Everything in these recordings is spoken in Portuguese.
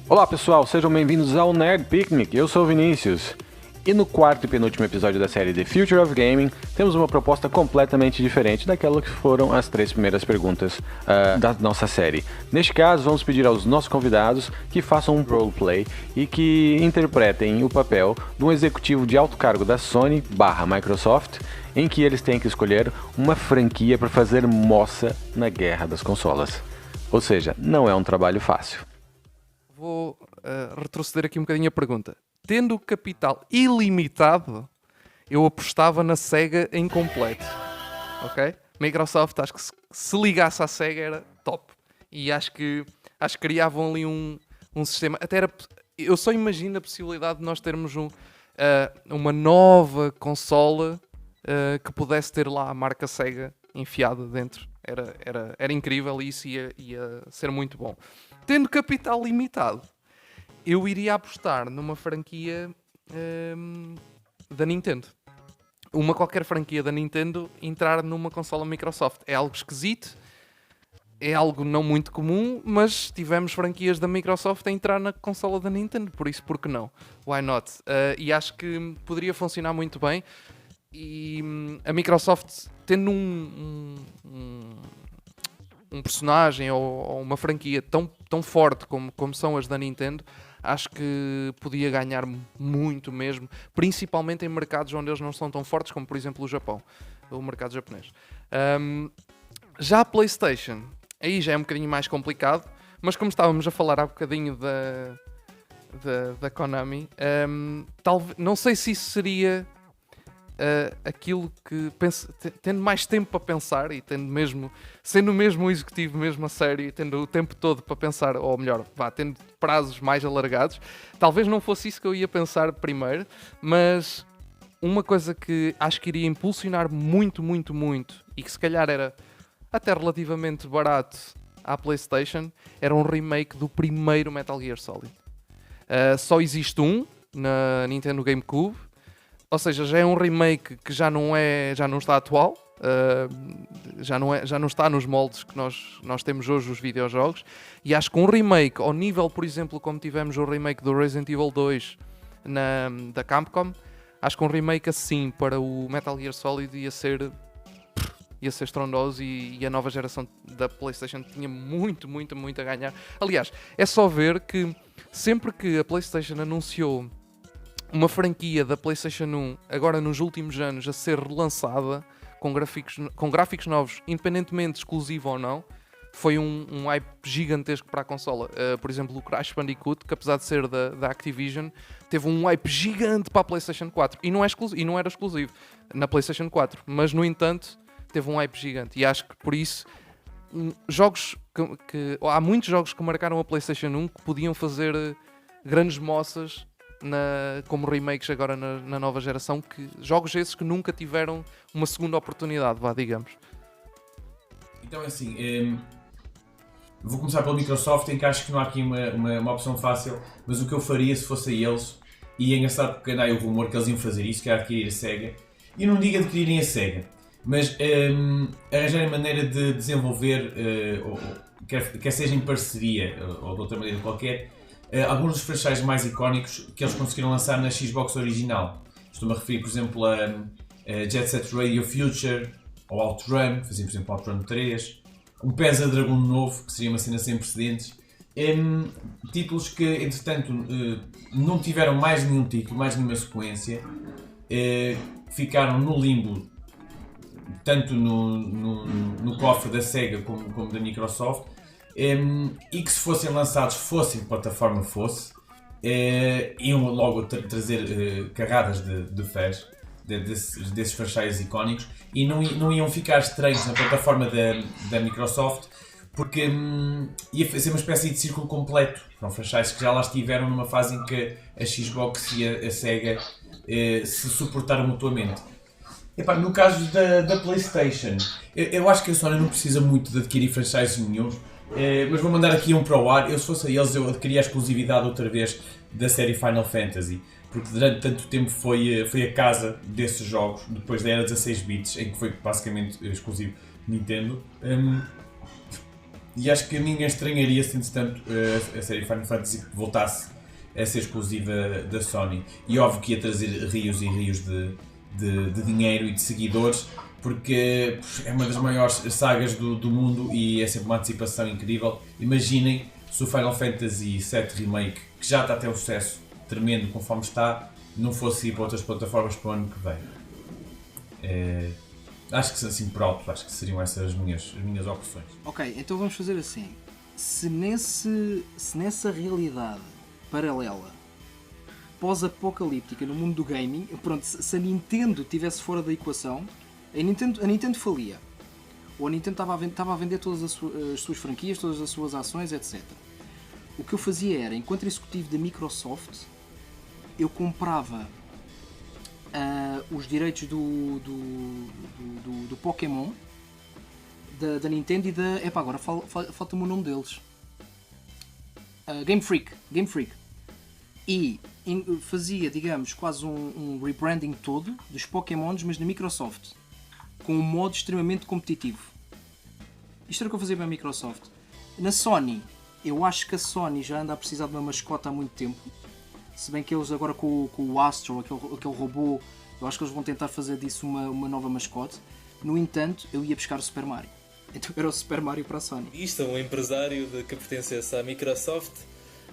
Olá pessoal, sejam bem-vindos ao Nerd Picnic, eu sou o Vinícius. E no quarto e penúltimo episódio da série The Future of Gaming, temos uma proposta completamente diferente daquela que foram as 3 primeiras perguntas da nossa série. Neste caso, vamos pedir aos nossos convidados que façam um roleplay e que interpretem o papel de um executivo de alto cargo da Sony/Microsoft, em que eles têm que escolher uma franquia para fazer moça na guerra das consolas. Ou seja, não é um trabalho fácil. Vou retroceder aqui um bocadinho a pergunta. Tendo capital ilimitado, eu apostava na Sega em completo. Ok? Microsoft, acho que se ligasse à Sega era top. E acho que criavam ali um sistema. Eu só imagino a possibilidade de nós termos uma nova consola que pudesse ter lá a marca Sega enfiada dentro. Era incrível e isso ia ser muito bom. Tendo capital limitado, eu iria apostar numa franquia da Nintendo. Qualquer franquia da Nintendo entrar numa consola Microsoft. É algo esquisito, é algo não muito comum, mas tivemos franquias da Microsoft a entrar na consola da Nintendo, por isso, por que não? Why not? E acho que poderia funcionar muito bem. E a Microsoft, tendo um personagem ou uma franquia tão forte como são as da Nintendo, acho que podia ganhar muito mesmo, principalmente em mercados onde eles não são tão fortes, como por exemplo o Japão, o mercado japonês. Já a PlayStation, aí já é um bocadinho mais complicado, mas como estávamos a falar há bocadinho da Konami, não sei se isso seria aquilo que tendo mais tempo para pensar e sendo mesmo um executivo mesmo a sério e tendo o tempo todo para pensar, ou melhor, tendo prazos mais alargados, talvez não fosse isso que eu ia pensar primeiro, mas uma coisa que acho que iria impulsionar muito e que se calhar era até relativamente barato à PlayStation, era um remake do primeiro Metal Gear Solid. Só existe um na Nintendo GameCube. Ou seja, já é um remake que já não está atual, já não está nos moldes que nós temos hoje os videojogos, e acho que um remake ao nível, por exemplo, como tivemos o remake do Resident Evil 2 da Capcom, acho que um remake assim para o Metal Gear Solid ia ser estrondoso e a nova geração da PlayStation tinha muito a ganhar. Aliás, é só ver que sempre que a PlayStation anunciou uma franquia da PlayStation 1, agora nos últimos anos, a ser relançada com gráficos novos, independentemente exclusivo ou não, foi um hype gigantesco para a consola. Por exemplo, o Crash Bandicoot, que apesar de ser da Activision, teve um hype gigante para a PlayStation 4 e não era exclusivo na PlayStation 4, mas no entanto teve um hype gigante. E acho que por isso jogos há muitos jogos que marcaram a PlayStation 1 que podiam fazer grandes moças como remakes agora na nova geração, jogos esses que nunca tiveram uma segunda oportunidade, digamos. Então é assim, vou começar pela Microsoft, em que acho que não há aqui uma opção fácil, mas o que eu faria se fosse a eles, e é engraçado porque anda aí o rumor que eles iam fazer isso, que era adquirir a Sega, e não digo adquirirem a Sega, mas arranjarem maneira de desenvolver, quer seja em parceria ou de outra maneira qualquer, alguns dos franchises mais icónicos que eles conseguiram lançar na Xbox original. Estou-me a referir, por exemplo, a Jet Set Radio Future, ou OutRun, faziam, por exemplo, OutRun 3, um Panzer Dragoon novo, que seria uma cena sem precedentes. Títulos que, entretanto, não tiveram mais nenhum título, mais nenhuma sequência, ficaram no limbo, tanto no cofre da Sega como da Microsoft, e que se fossem lançados, fossem de plataforma fosse, iam logo trazer carradas de fãs desses franchises icónicos e não iam ficar estranhos na plataforma da Microsoft, porque ia ser uma espécie de círculo completo. São franchises que já lá estiveram numa fase em que a Xbox e a Sega se suportaram mutuamente. No caso da PlayStation, eu acho que a Sony não precisa muito de adquirir franchises nenhum. Mas vou mandar aqui um para o ar. Se fosse a eles, eu adquiria a exclusividade outra vez da série Final Fantasy, porque durante tanto tempo foi a casa desses jogos, depois da era 16 bits, em que foi basicamente exclusivo Nintendo. E acho que ninguém estranharia se, entretanto, a série Final Fantasy voltasse a ser exclusiva da Sony. E óbvio que ia trazer rios e rios de dinheiro e de seguidores, porque é uma das maiores sagas do mundo e é sempre uma antecipação incrível. Imaginem se o Final Fantasy VII Remake, que já está a ter um sucesso tremendo conforme está, não fosse ir para outras plataformas para o ano que vem. Acho que assim por alto, acho que seriam essas as minhas opções. Ok, então vamos fazer assim. Se nessa realidade paralela, pós-apocalíptica no mundo do gaming, pronto, se a Nintendo estivesse fora da equação, a Nintendo falia. Ou a Nintendo estava a vender todas as suas franquias, todas as suas ações, etc. O que eu fazia era, enquanto executivo da Microsoft, eu comprava os direitos do Pokémon da Nintendo e da... Epá, agora falta-me o nome deles. Game Freak. E fazia, digamos, quase um rebranding todo dos Pokémons, mas na Microsoft, com um modo extremamente competitivo. Isto era o que eu fazia para a Microsoft. Na Sony, eu acho que a Sony já anda a precisar de uma mascota há muito tempo. Se bem que eles agora com o Astro, aquele robô, eu acho que eles vão tentar fazer disso uma nova mascote. No entanto, eu ia buscar o Super Mario. Então era o Super Mario para a Sony. Isto é um empresário que pertencesse à Microsoft.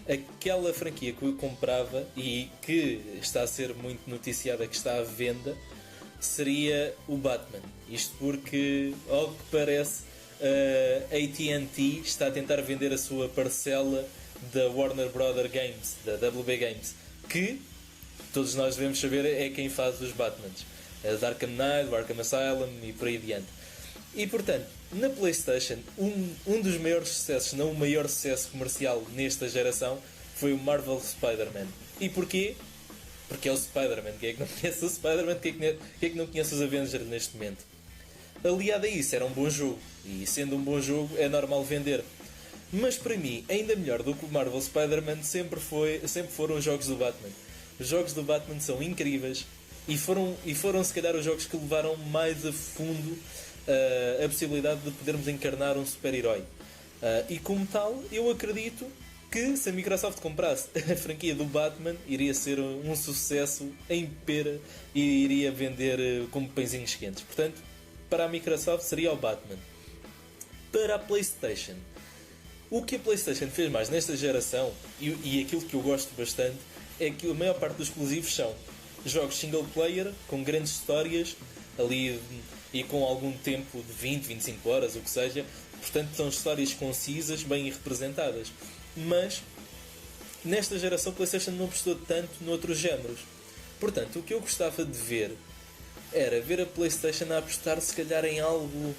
Aquela franquia que eu comprava e que está a ser muito noticiada, que está à venda, seria o Batman. Isto porque, ao que parece, a AT&T está a tentar vender a sua parcela da Warner Brothers Games, da WB Games, que todos nós devemos saber é quem faz os Batmans, a Arkham Knight, o Arkham Asylum e por aí adiante. E portanto, na PlayStation, um dos maiores sucessos, não o maior sucesso comercial nesta geração, foi o Marvel Spider-Man. E porquê? Porque é o Spider-Man. Quem é que não conhece o Spider-Man? Quem é que não conhece os Avengers neste momento? Aliado a isso, era um bom jogo. E sendo um bom jogo, é normal vender. Mas para mim, ainda melhor do que o Marvel Spider-Man sempre foram os jogos do Batman. Os jogos do Batman são incríveis e foram se calhar os jogos que levaram mais a fundo a possibilidade de podermos encarnar um super-herói. E como tal, eu acredito que se a Microsoft comprasse a franquia do Batman, iria ser um sucesso em pera e iria vender como pãezinhos quentes. Portanto, para a Microsoft seria o Batman. Para a PlayStation, o que a PlayStation fez mais nesta geração, e aquilo que eu gosto bastante, é que a maior parte dos exclusivos são jogos single player, com grandes histórias, ali e com algum tempo de 20, 25 horas, o que seja. Portanto, são histórias concisas, bem representadas. Mas, nesta geração, a PlayStation não apostou tanto noutros géneros. Portanto, o que eu gostava de ver era ver a PlayStation a apostar, se calhar, em algo...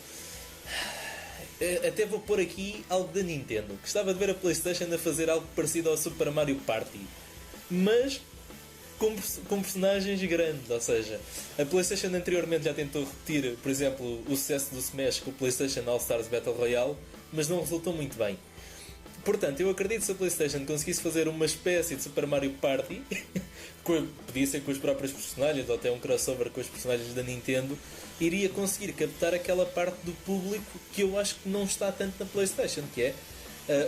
Até vou pôr aqui algo da Nintendo. Gostava de ver a PlayStation a fazer algo parecido ao Super Mario Party. Mas com personagens grandes, ou seja, a PlayStation anteriormente já tentou repetir, por exemplo, o sucesso do Smash com o PlayStation All Stars Battle Royale, mas não resultou muito bem. Portanto, eu acredito que se a PlayStation conseguisse fazer uma espécie de Super Mario Party, podia ser com os próprios personagens ou até um crossover com os personagens da Nintendo, iria conseguir captar aquela parte do público que eu acho que não está tanto na PlayStation, que é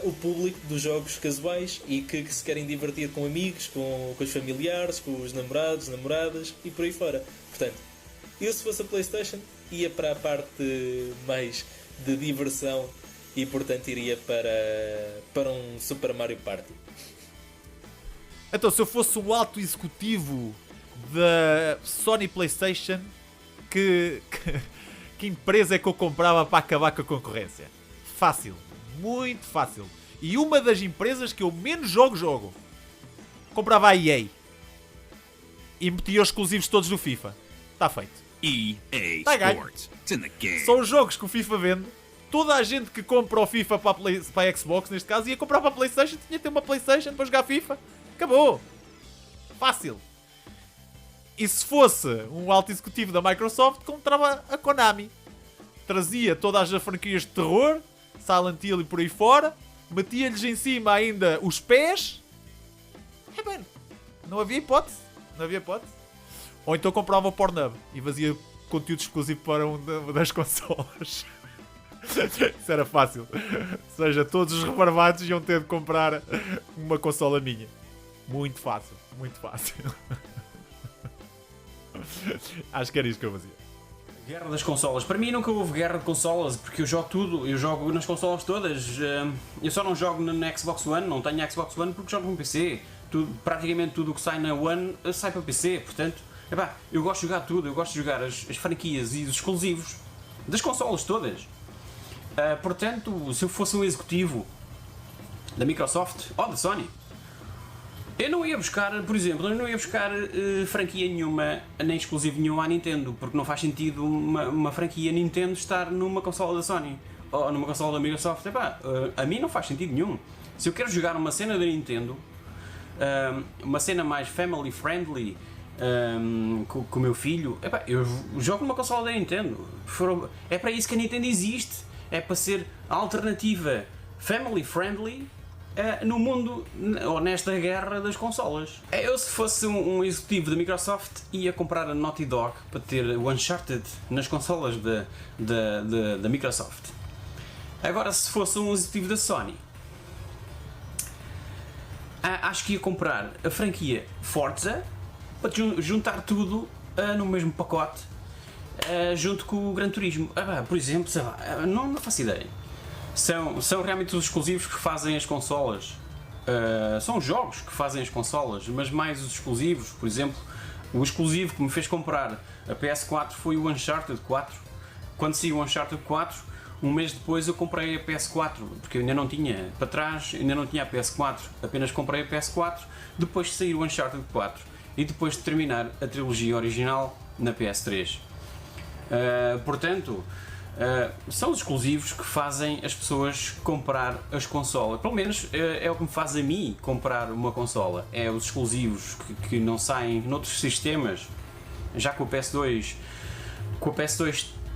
o público dos jogos casuais e que se querem divertir com amigos, com os familiares, com os namorados, namoradas e por aí fora. Portanto, eu se fosse a PlayStation ia para a parte mais de diversão e portanto iria para um Super Mario Party. Então, se eu fosse o alto executivo da Sony PlayStation, que empresa é que eu comprava para acabar com a concorrência? Fácil. Muito fácil. E uma das empresas que eu menos jogo, comprava a EA. E metia os exclusivos todos do FIFA. Está feito. EA Tá ganho. Sports. It's in the game. São os jogos que o FIFA vende. Toda a gente que compra o FIFA para a Xbox, neste caso, ia comprar para a PlayStation. Tinha que ter uma PlayStation para jogar FIFA. Acabou. Fácil. E se fosse um alto executivo da Microsoft, comprava a Konami. Trazia todas as franquias de terror, Silent Hill e por aí fora, metia-lhes em cima ainda os pés. É bem, não havia hipótese. Ou então comprava o Pornhub e fazia conteúdo exclusivo para uma das consolas. Isso era fácil. Ou seja, todos os rebarbados iam ter de comprar uma consola minha. Muito fácil, muito fácil. Acho que era isto que eu fazia. Guerra das consolas. Para mim nunca houve guerra de consolas, porque eu jogo tudo, eu jogo nas consolas todas. Eu só não jogo na Xbox One, não tenho Xbox One porque jogo no PC. Praticamente tudo o que sai na One sai para PC, portanto, eu gosto de jogar tudo, eu gosto de jogar as franquias e os exclusivos das consolas todas. Portanto, se eu fosse um executivo da Microsoft ou da Sony, eu não ia buscar, por exemplo, franquia nenhuma, nem exclusivo nenhum à Nintendo, porque não faz sentido uma franquia Nintendo estar numa consola da Sony ou numa consola da Microsoft. A mim não faz sentido nenhum. Se eu quero jogar uma cena da Nintendo, uma cena mais family friendly, com o meu filho, eu jogo numa consola da Nintendo. É para isso que a Nintendo existe, é para ser a alternativa family friendly no mundo, ou nesta guerra das consolas. Eu, se fosse um executivo da Microsoft, ia comprar a Naughty Dog para ter o Uncharted nas consolas da Microsoft. Agora, se fosse um executivo da Sony, acho que ia comprar a franquia Forza para juntar tudo no mesmo pacote, junto com o Gran Turismo. Por exemplo, sei lá, não faço ideia. São realmente os exclusivos que fazem as consolas. São os jogos que fazem as consolas, mas mais os exclusivos. Por exemplo, o exclusivo que me fez comprar a PS4 foi o Uncharted 4. Quando saiu o Uncharted 4, um mês depois eu comprei a PS4, porque eu ainda não tinha, para trás, ainda não tinha a PS4, apenas comprei a PS4 depois de sair o Uncharted 4 e depois de terminar a trilogia original na PS3. Portanto, são os exclusivos que fazem as pessoas comprar as consolas. Pelo menos é o que me faz a mim comprar uma consola. É os exclusivos que não saem noutros sistemas. Já com o PS2,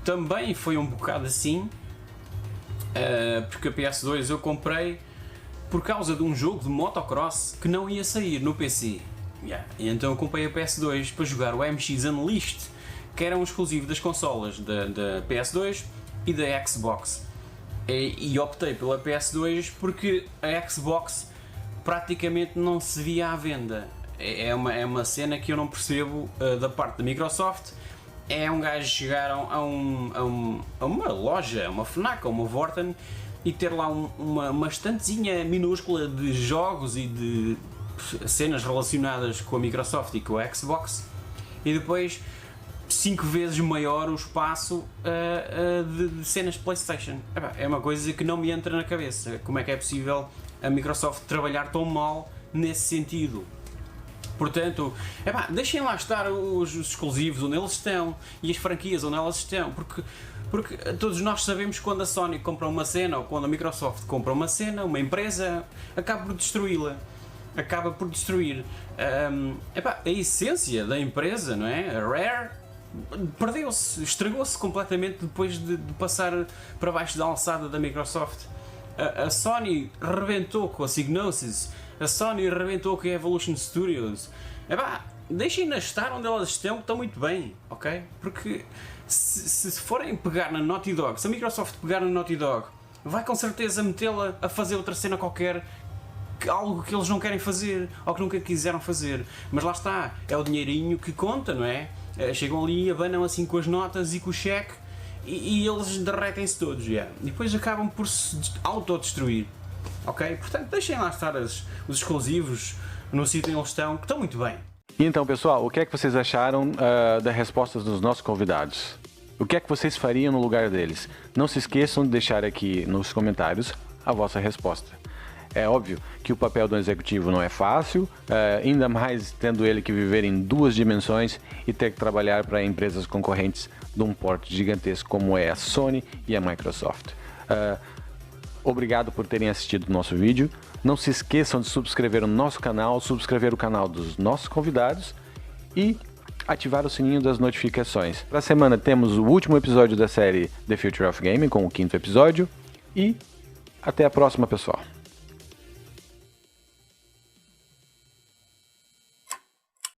também foi um bocado assim, porque a PS2 eu comprei por causa de um jogo de motocross que não ia sair no PC. E então eu comprei a PS2 para jogar o MX Unleashed, que era um exclusivo das consolas da PS2 e da Xbox. E optei pela PS2 porque a Xbox praticamente não se via à venda. É uma cena que eu não percebo da parte da Microsoft. É um gajo chegar a uma loja, uma Fnac ou uma Vorten e ter lá uma estantezinha minúscula de jogos e de cenas relacionadas com a Microsoft e com a Xbox, e depois 5 vezes maior o espaço de cenas de PlayStation. É uma coisa que não me entra na cabeça. Como é que é possível a Microsoft trabalhar tão mal nesse sentido? Portanto, deixem lá estar os exclusivos onde eles estão e as franquias onde elas estão, porque todos nós sabemos que quando a Sony compra uma cena ou quando a Microsoft compra uma cena, uma empresa acaba por destruí-la. Acaba por destruir a essência da empresa, não é? A Rare perdeu-se, estragou-se completamente depois de passar para baixo da alçada da Microsoft. A Sony rebentou com a Psygnosis, a Sony rebentou com a Evolution Studios. Deixem-nas estar onde elas estão muito bem, ok? Porque se forem pegar na Naughty Dog, se a Microsoft pegar na Naughty Dog, vai com certeza metê-la a fazer outra cena qualquer, algo que eles não querem fazer ou que nunca quiseram fazer. Mas lá está, é o dinheirinho que conta, não é? Chegam ali e abanam assim com as notas e com o cheque e eles derretem-se todos, e depois acabam por se autodestruir, ok? Portanto, deixem lá estar os exclusivos no sítio onde eles estão, que estão muito bem. E então, pessoal, o que é que vocês acharam das respostas dos nossos convidados? O que é que vocês fariam no lugar deles? Não se esqueçam de deixar aqui nos comentários a vossa resposta. É óbvio que o papel do executivo não é fácil, ainda mais tendo ele que viver em 2 dimensões e ter que trabalhar para empresas concorrentes de um porte gigantesco como é a Sony e a Microsoft. Obrigado por terem assistido o nosso vídeo. Não se esqueçam de subscrever o nosso canal, subscrever o canal dos nossos convidados e ativar o sininho das notificações. Para a semana temos o último episódio da série The Future of Gaming, com o 5º episódio, e até a próxima, pessoal.